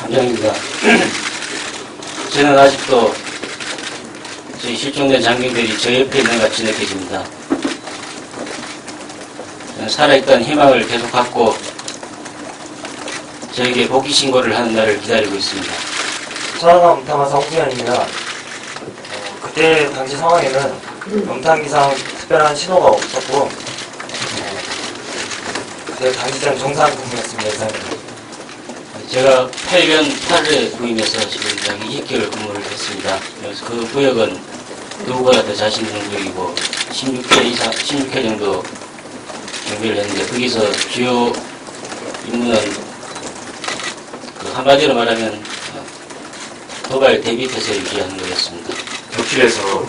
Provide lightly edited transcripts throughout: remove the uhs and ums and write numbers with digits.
함장입니다. 저는 아직도 저희 실종된 장병들이 저 옆에 있는 것 같이 느껴집니다. 저는 살아있던 희망을 계속 갖고 저에게 복귀 신고를 하는 날을 기다리고 있습니다. 천안함 음탕한 성수현입니다. 그때 당시 상황에는 음탕기상 특별한 신호가 없었고 그때 당시 전 정상 근무였습니다. 이상입니다. 제가 8년 8회 부임해서 지금 약 20개월 근무를 했습니다. 그래서 그 구역은 누구보다 더 자신 있는 구역이고 16회 정도 경비를 했는데 거기서 주요 임무는 한마디로 말하면 도발 대비 태세를 유지하는 거였습니다. 격실에서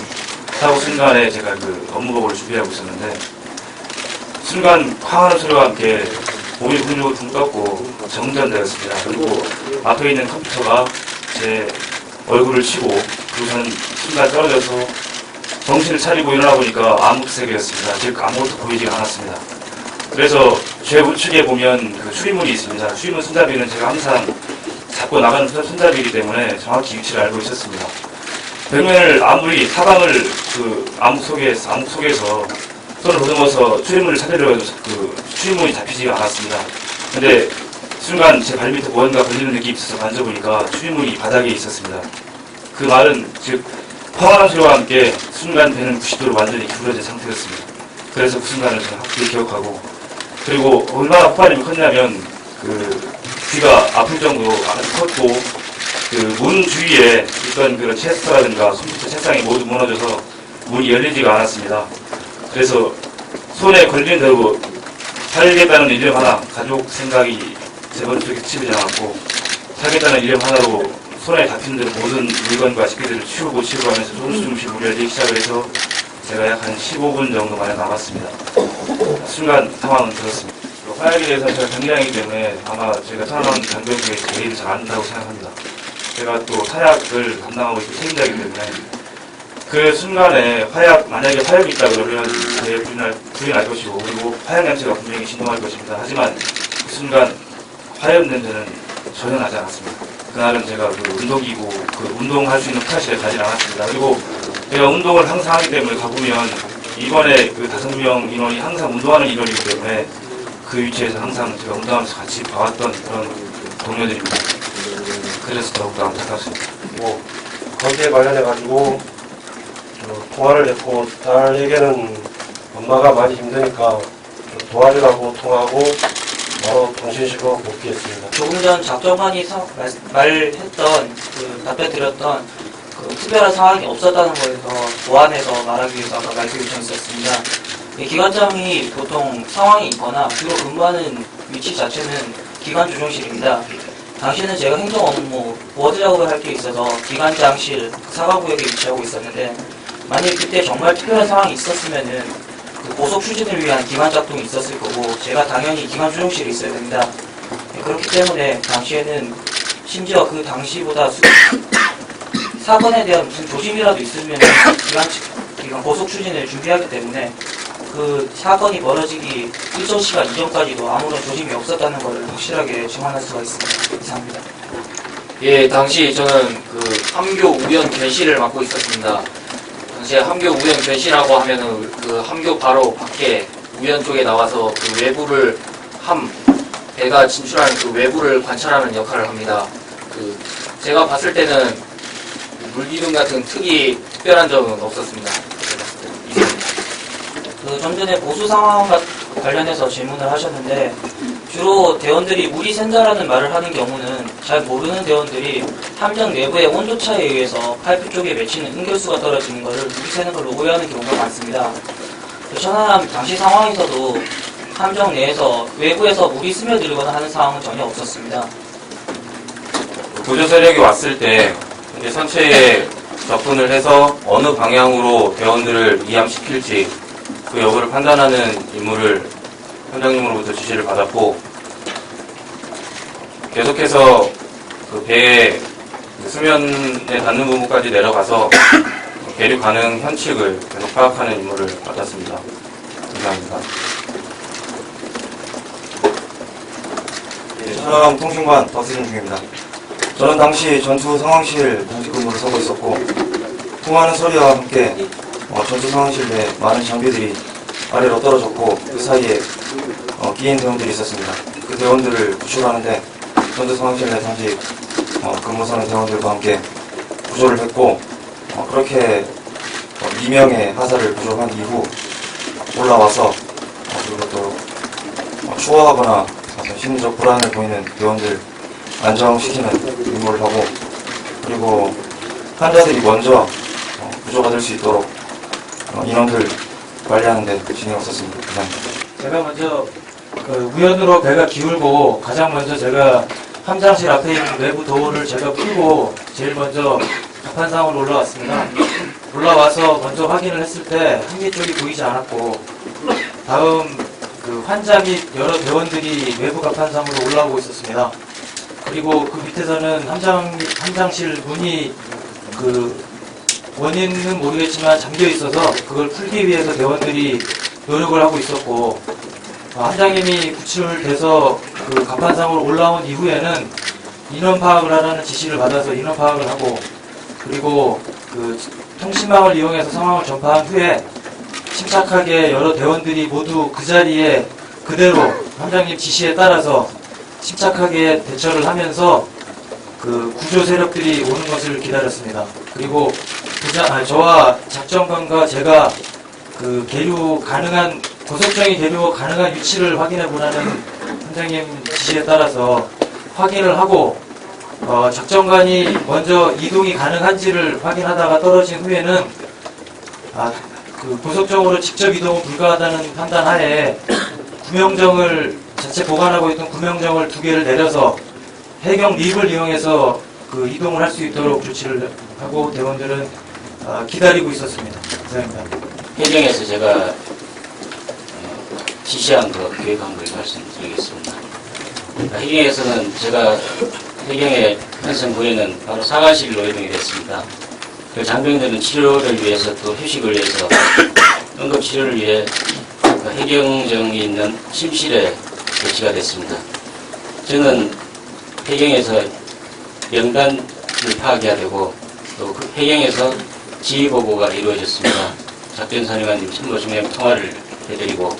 사고 순간에 제가 그 업무복을 준비하고 있었는데 순간 황하는 소리와 함께 몸이 근육을 붕 떴고 정전되었습니다. 그리고 앞에 있는 컴퓨터가 제 얼굴을 치고 그러고서는 순간 떨어져서 정신을 차리고 일어나 보니까 암흑색이었습니다. 즉 아무것도 보이지 않았습니다. 그래서 제 우측에 보면 그 수리문이 있습니다. 수리문 손잡이는 제가 항상 잡고 나가는 손잡이이기 때문에 정확히 위치를 알고 있었습니다. 벽면을 아무리 사방을 그 암흑 속에서 손을 보듬어서 출입문을 찾으려고 해도 그 출입문이 잡히지가 않았습니다. 근데 순간 제 발밑에 뭔가 걸리는 느낌이 있어서 만져보니까 출입문이 바닥에 있었습니다. 그 말은 즉 황홀한 소리와 함께 순간 배는 90도로 완전히 기울어진 상태였습니다. 그래서 그 순간을 저는 확실히 기억하고 그리고 얼마나 폭발이 컸냐면 그 귀가 아플 정도로 아주 컸고 그 문 주위에 있던 그런 체스터라든가 컴퓨터 책상이 모두 무너져서 문이 열리지가 않았습니다. 그래서 손에 걸리는 대로 살겠다는 이름 하나, 가족 생각이 제 머릿속에 치우지 않았고 살겠다는 이름 하나로 손에 잡힌 대로 모든 물건과 식기들을 치우고 하면서 조금씩 문이 열리기 시작을 해서 제가 약 한 15분 정도 만에 남았습니다. 순간 상황은 그렇습니다. 화약에 대해서 제가 경량이기 때문에 아마 제가 천안함 장병 중에 제일 잘 안다고 생각합니다. 제가 또 사약을 담당하고 있는 책임자이기 때문에 그 순간에 만약에 화약이 있다 그러면 제 부인할 것이고 그리고 화약 냄새가 분명히 진동할 것입니다. 하지만 그 순간 화약 냄새는 전혀 나지 않았습니다. 그날은 제가 그 운동기구, 그 운동할 수 있는 카시를 가지 않았습니다. 그리고 제가 운동을 항상 하기 때문에 가보면 이번에 그 5명 인원이 항상 운동하는 인원이기 때문에 그 위치에서 항상 제가 운동하면서 같이 봐왔던 그런 동료들입니다. 그래서 더욱더 안타깝습니다. 거기에 관련해가지고 통화를 했고 딸에게는 엄마가 많이 힘드니까 도와주라고 통하고 바로 통신실로 복귀했습니다. 조금 전 작정관이 말했던 답변 드렸던 그 특별한 상황이 없었다는 거에서 보완해서 말하기 위해서 아까 말씀 요청했었습니다. 기관장이 보통 상황이 있거나 주로 근무하는 위치 자체는 기관 조정실입니다. 당시에는 제가 행정 업무, 보드 작업을 할 게 있어서 기관장실 사과구역에 위치하고 있었는데 만약 그때 정말 특별한 상황이 있었으면은 그 고속 추진을 위한 기관 작동이 있었을 거고 제가 당연히 기관 조정실에 있어야 됩니다. 그렇기 때문에 당시에는 심지어 그 당시보다 사건에 대한 무슨 조짐이라도 있으면 기관 고속 추진을 준비하기 때문에 그 사건이 벌어지기 일정 시간 이전까지도 아무런 조짐이 없었다는 것을 확실하게 증언할 수가 있습니다. 이상입니다. 예, 당시 저는 그 함교 우연 개시를 맡고 있었습니다. 당시에 함교 우연 개시라고 하면은 그 함교 바로 밖에 우연 쪽에 나와서 그 외부를 배가 진출하는 그 외부를 관찰하는 역할을 합니다. 그 제가 봤을 때는 물기둥 같은 특별한 점은 없었습니다. 좀 전에 보수 상황과 관련해서 질문을 하셨는데 주로 대원들이 물이 샌다라는 말을 하는 경우는 잘 모르는 대원들이 함정 내부의 온도차에 의해서 파이프 쪽에 맺히는 응결수가 떨어지는 것을 물이 새는 걸로 오해하는 경우가 많습니다. 천안함 당시 상황에서도 함정 내에서 외부에서 물이 스며들거나 하는 상황은 전혀 없었습니다. 구조 세력이 왔을 때 이제 선체에 접근을 해서 어느 방향으로 대원들을 이함시킬지 그 여부를 판단하는 임무를 현장님으로부터 지시를 받았고 계속해서 그 배의 수면에 닿는 부분까지 내려가서 계류 가능 현측을 계속 파악하는 임무를 맡았습니다. 이상입니다. 천안함통신관 박세준 중입니다. 저는 당시 전투 상황실 당직 근무를 서고 있었고 통하는 소리와 함께 전투 상황실 내 많은 장비들이 아래로 떨어졌고 그 사이에 끼인 대원들이 있었습니다. 그 대원들을 구출하는데 전투 상황실 내 당시 근무하는 대원들과 함께 구조를 했고 그렇게 2명의 하사를 구조한 이후 올라와서 그리고 또 추워하거나 심리적 불안을 보이는 대원들 안정시키는 임무를 하고 그리고 환자들이 먼저 구조가 될 수 있도록 인원들 관리하는 데 신경을 썼습니다. 감사합니다. 제가 먼저 우연으로 배가 기울고 가장 먼저 제가 함장실 앞에 있는 외부 도어를 제가 풀고 제일 먼저 갑판상으로 올라왔습니다. 올라와서 먼저 확인을 했을 때 한계 쪽이 보이지 않았고 다음 환자 및 여러 대원들이 외부 갑판상으로 올라오고 있었습니다. 그리고 그 밑에서는 함장실 문이 원인은 모르겠지만 잠겨 있어서 그걸 풀기 위해서 대원들이 노력을 하고 있었고 함장님이 구출돼서 그 갑판상으로 올라온 이후에는 인원 파악을 하라는 지시를 받아서 인원 파악을 하고 그리고 통신망을 이용해서 상황을 전파한 후에 침착하게 여러 대원들이 모두 그 자리에 그대로 함장님 지시에 따라서 침착하게 대처를 하면서 구조 세력들이 오는 것을 기다렸습니다. 그리고 저와 작전관과 제가 고속정이 계류 가능한 위치를 확인해 보라는 함장님 지시에 따라서 확인을 하고 작전관이 먼저 이동이 가능한지를 확인하다가 떨어진 후에는 고속정으로 직접 이동은 불가하다는 판단하에 구명정을 자체 보관하고 있던 구명정을 2개를 내려서 해경 립을 이용해서 이동을 할 수 있도록 조치를 하고 대원들은 기다리고 있었습니다. 감사합니다. 해경에서 제가 지시한 거, 계획한 걸 말씀드리겠습니다. 해경에서는 제가 해경의 편성부에는 바로 사관실로 이동이 됐습니다. 그 장병들은 치료를 위해서 또 휴식을 위해서 응급치료를 위해 해경정이 있는 침실에 배치가 됐습니다. 저는 해경에서 명단을 파악해야 되고 또 해경에서 지휘보고가 이루어졌습니다. 작전사령관님 참모 중에 통화를 해드리고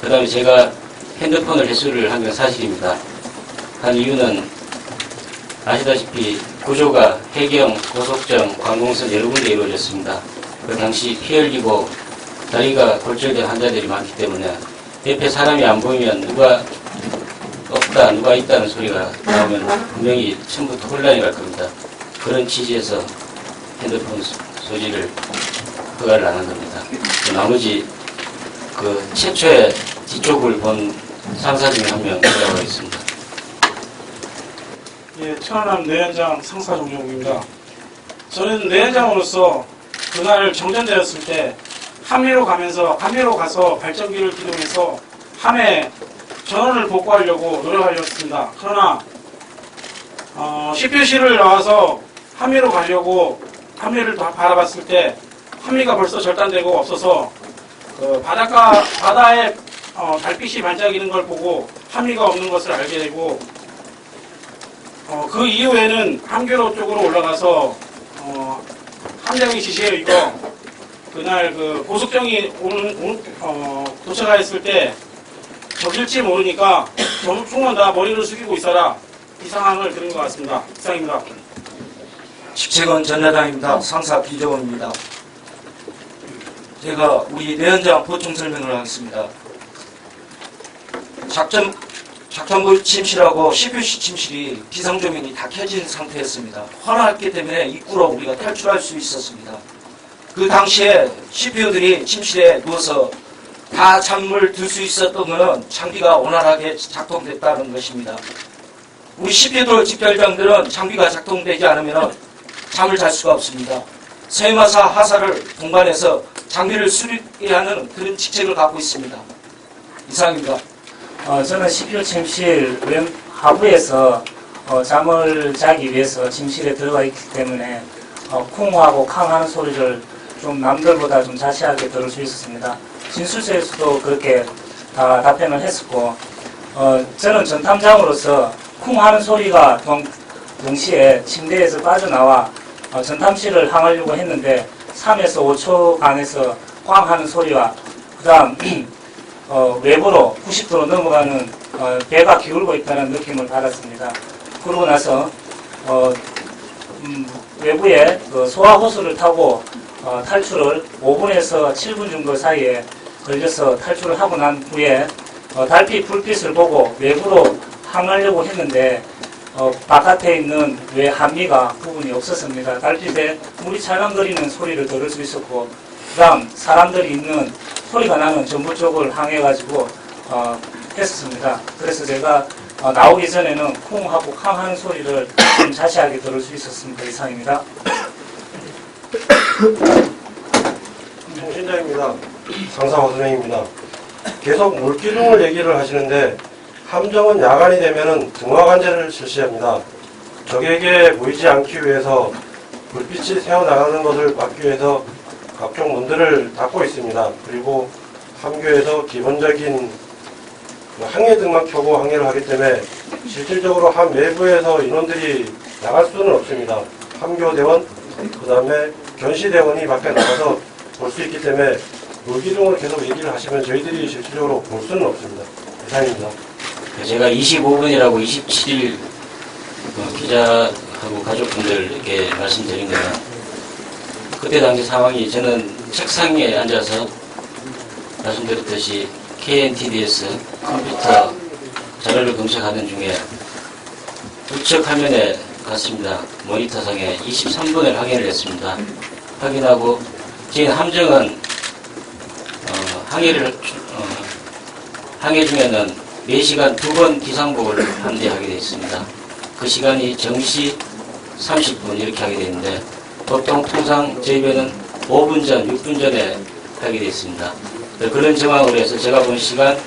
그 다음에 제가 핸드폰을 회수를 한 건 사실입니다. 한 이유는 아시다시피 구조가 해경, 고속정, 관공선 여러 군데 이루어졌습니다. 그 당시 피 흘리고 다리가 골절된 환자들이 많기 때문에 옆에 사람이 안 보이면 누가 없다, 누가 있다는 소리가 나오면 분명히 처음부터 혼란이 갈 겁니다. 그런 취지에서 핸드폰 소지를 허가를 안 한 겁니다. 나머지 최초의 뒤쪽을 본 상사 중에 한 명 들어가 있습니다. 예, 천안함 내연장 상사 정종욱입니다. 저는 내연장으로서 그날 정전되었을 때 함해로 가서 발전기를 기동해서 함해 전원을 복구하려고 노력하려 했습니다. 그러나 CPUC를 나와서 함해로 가려고 함해를 바라봤을 때 함해가 벌써 절단되고 없어서 바다에 달빛이 반짝이는 걸 보고 함해가 없는 것을 알게 되고 그 이후에는 함교로 쪽으로 올라가서 함장의 지시에 의거 그날 고속정이 도착했을 때 적일지 모르니까 전속만 다 머리를 숙이고 있어라 이 상황을 들은 것 같습니다. 이상입니다. 직책은 전야당입니다. 상사 비정원입니다. 제가 우리 내연장 보충 설명을 하겠습니다. 작전부 침실하고 CPUC 침실이 비상조명이 다 켜진 상태였습니다. 환화했기 때문에 입구로 우리가 탈출할 수 있었습니다. 그 당시에 CPU들이 침실에 누워서 다 잠을 들 수 있었던 것은 장비가 원활하게 작동됐다는 것입니다. 우리 CPU들 집결장들은 장비가 작동되지 않으면 잠을 잘 수가 없습니다. 서해마사 하사를 동반해서 장비를 수리해야 하는 그런 직책을 갖고 있습니다. 이상입니다. 저는 CPU 침실 하부에서 잠을 자기 위해서 침실에 들어가 있기 때문에 쿵하고 캉하는 소리를 좀 남들보다 좀 자세하게 들을 수 있었습니다. 진술서에서도 그렇게 다 답변을 했었고, 저는 전탐장으로서 쿵 하는 소리가 동시에 침대에서 빠져나와 전탐실을 향하려고 했는데 3에서 5초간에서 꽝 하는 소리와 그 다음 외부로 90도로 넘어가는 배가 기울고 있다는 느낌을 받았습니다. 그러고 나서 외부에 소화 호수를 타고 탈출을 5분에서 7분 정도 사이에 걸려서 탈출을 하고 난 후에 달빛 불빛을 보고 외부로 향하려고 했는데 바깥에 있는 외 한미가 부분이 없었습니다. 달빛에 물이 찰랑거리는 소리를 들을 수 있었고 그 다음 사람들이 있는 소리가 나는 전부 쪽을 향해가지고 했었습니다. 그래서 제가 나오기 전에는 쿵 하고 캉 하는 소리를 좀 자세하게 들을 수 있었습니다. 이상입니다. 통신장입니다. 상사 허선행입니다. 계속 물기둥을 얘기를 하시는데 함정은 야간이 되면은 등화관제를 실시합니다. 적에게 보이지 않기 위해서 불빛이 새어나가는 것을 막기 위해서 각종 문들을 닫고 있습니다. 그리고 함교에서 기본적인 항해등만 켜고 항해를 하기 때문에 실질적으로 함 외부에서 인원들이 나갈 수는 없습니다. 함교대원, 그 다음에 견시대원이 밖에 나가서 볼 수 있기 때문에 물기둥을 계속 얘기를 하시면 저희들이 실질적으로 볼 수는 없습니다. 이상입니다. 제가 25분이라고 27일 기자하고 가족분들께 말씀드린 거는 그때 당시 상황이 저는 책상에 앉아서 말씀드렸듯이 KNTDS 컴퓨터 자료를 검색하는 중에 우측 화면에 갔습니다. 모니터상에 23분을 확인을 했습니다. 확인하고 저희 함정은 항해 중에는 4시간 2번 기상복을 함대하게 되어 있습니다. 그 시간이 정시 30분 이렇게 하게 되는데 보통 통상 저희 배는 5분 전, 6분 전에 하게 되어 있습니다. 그런 정황으로 해서 제가 본 시간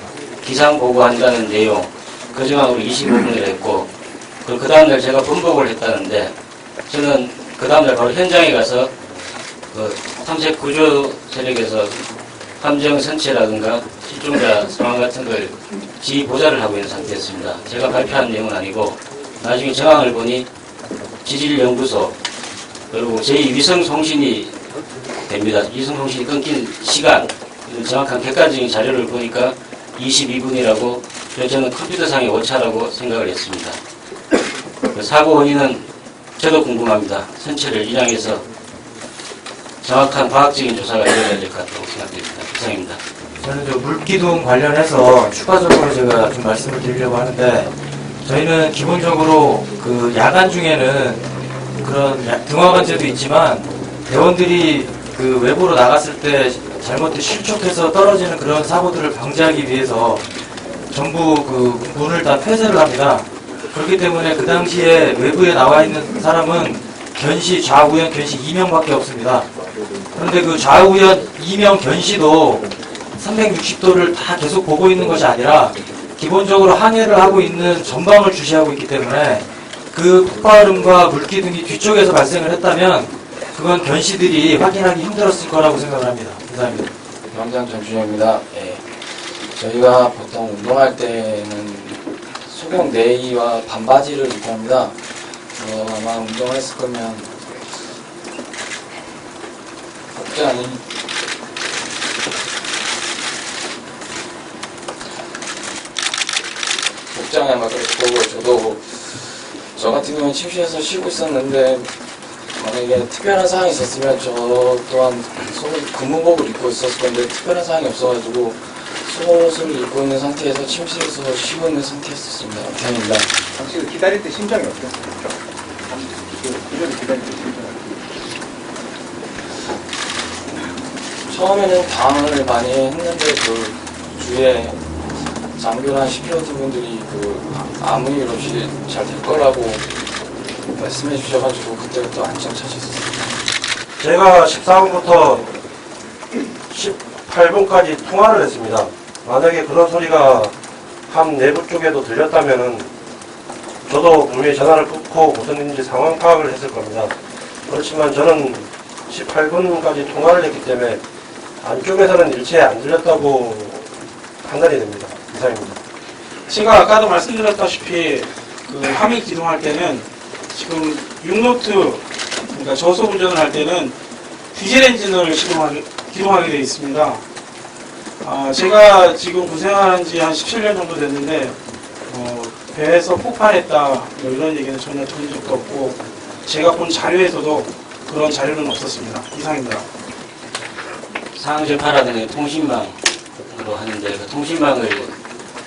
기상 보고한다는 내용 그 정황으로 25분을 했고 그 다음날 제가 번복을 했다는데 저는 그 다음날 바로 현장에 가서 탐색 구조 세력에서 함정 선체라든가 실종자 상황 같은 걸 지휘보좌를 하고 있는 상태였습니다. 제가 발표한 내용은 아니고 나중에 정황을 보니 지질연구소 그리고 제2위성송신이 됩니다. 위성송신이 끊긴 시간 정확한 객관적인 자료를 보니까 22분이라고 저는 컴퓨터상의 오차라고 생각을 했습니다. 사고 원인은 저도 궁금합니다. 선체를 일항해서 정확한 과학적인 조사가 이루어져야 될 것 같다고 생각됩니다. 이상입니다. 저는 저 물기둥 관련해서 추가적으로 제가 좀 말씀을 드리려고 하는데 저희는 기본적으로 그 야간 중에는 그런 등화관제도 있지만 대원들이 그 외부로 나갔을 때 잘못해 실족해서 떨어지는 그런 사고들을 방지하기 위해서 전부 그 문을 다 폐쇄를 합니다. 그렇기 때문에 그 당시에 외부에 나와 있는 사람은 견시, 좌우연, 견시 2명밖에 없습니다. 그런데 그 좌우연 2명 견시도 360도를 다 계속 보고 있는 것이 아니라 기본적으로 항해를 하고 있는 전방을 주시하고 있기 때문에 그 폭발음과 물기둥이 뒤쪽에서 발생을 했다면 그건 견시들이 확인하기 힘들었을 거라고 생각을 합니다. 감사합니다. 경장 전준영입니다. 예. 저희가 보통 운동할 때는 소경 내의와 반바지를 입고 합니다. 아마 운동을 했을 거면 복장이 아마 그렇고 저 같은 경우는 침실에서 쉬고 있었는데 만약에 특별한 사항이 있었으면 저 또한 근무복을 입고 있었을 건데 특별한 사항이 없어가지고 속옷을 입고 있는 상태에서 침실에서 쉬고 있는 상태였습니다. 감사합니다. 당시 기다릴 때 심정이 어땠습니까? 기다릴 때 심정이 처음에는 당황을 많이 했는데 그 주위에 장교나 시피어드 분들이 아무 일 없이 잘 될 거라고 말씀해 주셔가지고 그때부터 안정 차셨습니다. 제가 14분부터 18분까지 통화를 했습니다. 만약에 그런 소리가 함 내부 쪽에도 들렸다면은 저도 분명히 전화를 끊고 무슨 일인지 상황 파악을 했을 겁니다. 그렇지만 저는 18분까지 통화를 했기 때문에 안쪽에서는 일체 안 들렸다고 판단이 됩니다. 이상입니다. 제가 아까도 말씀드렸다시피 그 함의 기동할 때는 지금 6노트 그러니까 저속 운전을 할 때는 디젤 엔진을 기동하게 되어 있습니다. 제가 지금 구생한 지 한 17년 정도 됐는데 배에서 폭발했다 뭐 이런 얘기는 전혀 들은 적도 없고 제가 본 자료에서도 그런 자료는 없었습니다. 이상입니다. 상황 전파라는 통신망으로 하는데 그 통신망을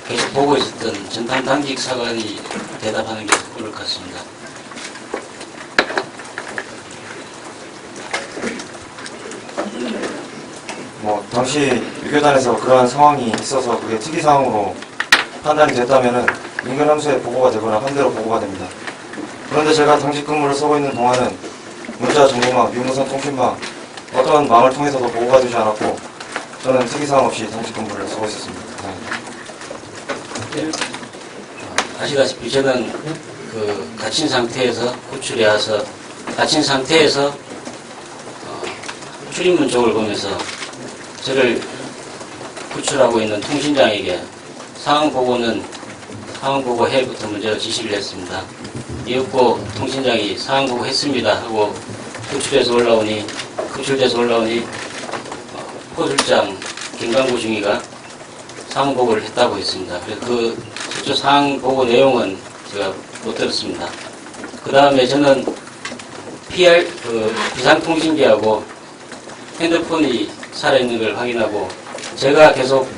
계속 보고 있었던 전담 당직 사관이 대답하는 게 옳을 것 같습니다. 당시 유교단에서 그러한 상황이 있어서 그게 특이사항으로 판단이 됐다면은 인근 함수에 보고가 되거나 함대로 보고가 됩니다. 그런데 제가 당직 근무를 서고 있는 동안은 문자 정보망, 유무선 통신망 어떠한 망을 통해서도 보고가 되지 않았고 저는 특이사항 없이 당직 근무를 서고 있었습니다. 아시다시피 저는 그 갇힌 상태에서 구출해 와서 갇힌 상태에서 출입문 쪽을 보면서 저를 구출하고 있는 통신장에게 상황 보고 해부터 먼저 지시를 했습니다. 이윽고 통신장이 상황 보고 했습니다 하고 구출돼서 올라오니 포술장 김강구 중위가 상황 보고를 했다고 했습니다. 그래서 그 실제 상황 보고 내용은 제가 못 들었습니다. 그 다음에 저는 비상통신기하고 핸드폰이 살아있는 걸 확인하고 제가 계속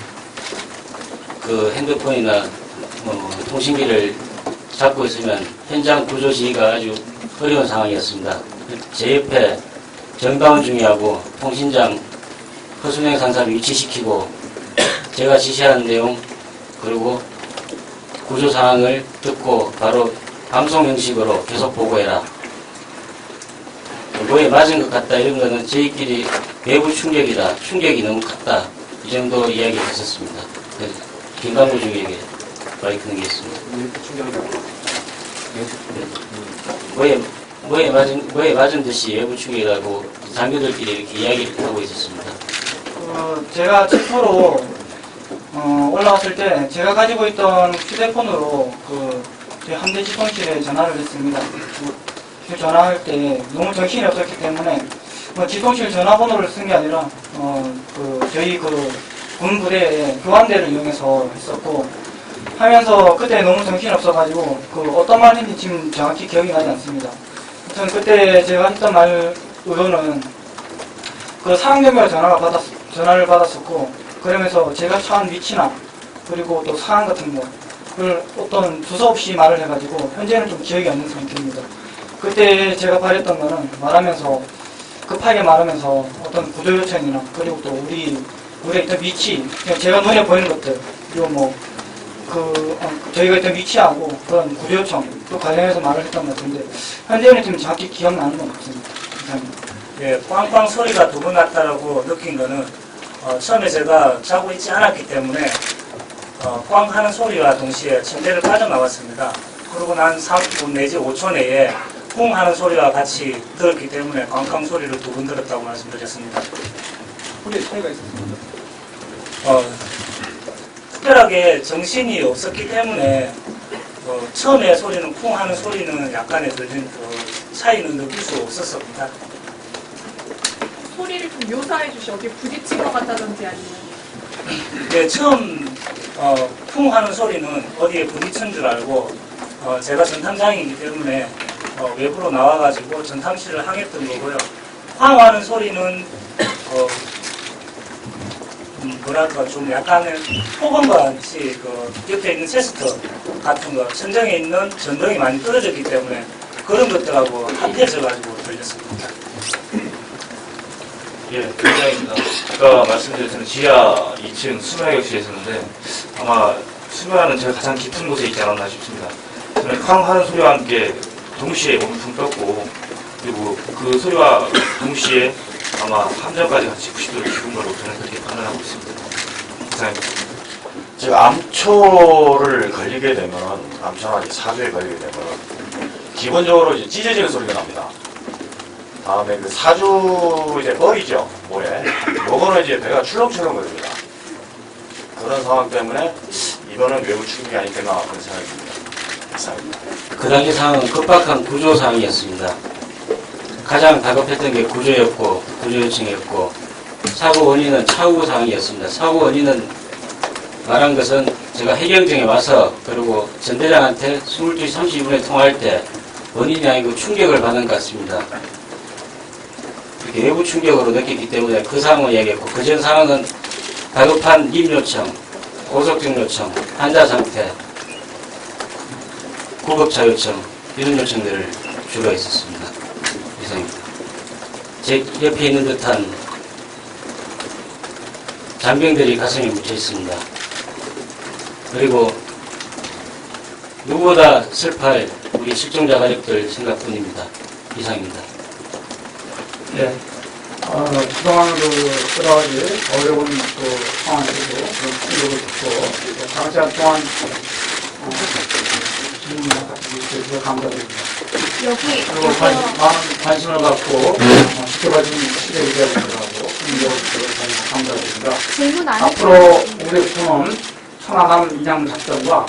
그 핸드폰이나 통신기를 잡고 있으면 현장 구조 지휘가 아주 어려운 상황이었습니다. 제 옆에 정다운 중위하고 통신장 허순행 상사를 위치시키고 제가 지시하는 내용 그리고 구조 상황을 듣고 바로 방송 형식으로 계속 보고해라. 뭐에 맞은 것 같다 이런 거는 저희끼리 외부 충격이다. 충격이 너무 컸다. 이 정도 이야기를 했었습니다. 김강구 중위에게 마이크 넘기겠습니다. 뭐에 맞은 듯이 외부 충격이라고 장교들끼리 이렇게 이야기를 하고 있었습니다. 제가 체포로 올라왔을 때 제가 가지고 있던 휴대폰으로 저희 함대 지통실에 전화를 했습니다. 그 전화할 때 너무 정신이 없었기 때문에 지통실 전화번호를 쓴 게 아니라 저희 군 부대의 교환대를 이용해서 했었고 하면서 그때 너무 정신이 없어가지고 어떤 말 했는지 지금 정확히 기억이 나지 않습니다. 아무튼 그때 제가 했던 말 의도는 상황경보에 전화를 받았었고 그러면서 제가 처한 위치나 그리고 또 상황 같은 거를 어떤 두서없이 말을 해가지고 현재는 좀 기억이 안 나는 상태입니다. 그때 제가 발했던 거는 급하게 말하면서 어떤 구조 요청이나 그리고 또 우리가 있던 위치, 제가 눈에 보이는 것들 그리고 저희가 있던 위치하고 그런 구조 요청 또 관련해서 말을 했던 것 같은데 현재는 좀 정확히 기억나는 건 없습니다. 감사합니다. 예, 꽝꽝 소리가 두 번 났다라고 느낀 거는 처음에 제가 자고 있지 않았기 때문에 꽝 하는 소리와 동시에 침대를 빠져나왔습니다. 그러고 난 3분 내지 5초 내에 쿵 하는 소리와 같이 들었기 때문에 꽝꽝 소리를 두 번 들었다고 말씀드렸습니다. 소리에 차이가 있었습니다. 특별하게 정신이 없었기 때문에 처음에 소리는 쿵 하는 소리는 약간의 차이는 느낄 수 없었습니다. 소리를 좀 묘사해 주시 어디 부딪힌 것 같다든지 아니면 네, 처음 쿵 하는 소리는 어디에 부딪힌 줄 알고 제가 전탐장이기 때문에 외부로 나와가지고 전탐실을 항했던 거고요. 쾅 하는 소리는 뭐랄까 좀 약간의 폭언과 같이 옆에 있는 체스터 같은 거 천정에 있는 전등이 많이 떨어졌기 때문에 그런 것들하고 합해져가지고 들렸습니다. 예, 굉장입니다. 아까 말씀드렸던 지하 2층 수면역실에 있었는데 아마 수면하는 제가 가장 깊은 곳에 있지 않았나 싶습니다. 저는 쾅 하는 소리와 함께 동시에 몸이 붕 떴고 그리고 그 소리와 동시에 아마 함정까지 같이 90도를 기운 걸로 저는 그렇게 판단하고 있습니다. 이상입니다. 제가 암초를 걸리게 되면 암초나 사주에 걸리게 되면 기본적으로 이제 찢어지는 소리가 납니다. 다음에 그 사주 이제 뻘이죠, 뭐에. 요거는 이제 배가 출렁출렁 거립니다. 그런 상황 때문에 이거는 외부 출국이 아니겠나 그런 생각이 듭니다. 이상입니다. 그 당시 상황은 급박한 구조 상황이었습니다. 가장 다급했던 게 구조 요청이었고, 사고 원인은 차후 상황이었습니다. 사고 원인은 말한 것은 제가 해경정에 와서, 그리고 전 대장한테 22시 32분에 통화할 때 원인이 아니고 충격을 받은 것 같습니다. 이렇게 외부 충격으로 느꼈기 때문에 그 상황을 이야기했고, 그 전 상황은 다급한 림 요청, 고속정 요청, 환자 상태, 구급차 요청, 이런 요청들을 주로 있었습니다. 이상입니다. 제 옆에 있는 듯한 잔병들이 가슴에 묻혀 있습니다. 그리고 누구보다 슬퍼할 우리 실종자 가족들 생각뿐입니다. 이상입니다. 네. 그동안 여러 가지 어려운 상황에서도 그런 충격을 듣고 장시간 동안 질문을 해주셔서 감사드립니다. 그리고 많은 관심을 갖고 지켜봐주는 시대의사분들하고 국민여러분들을 감사드립니다. 질문 안 앞으로 우리 군은 천안함 인양 작전과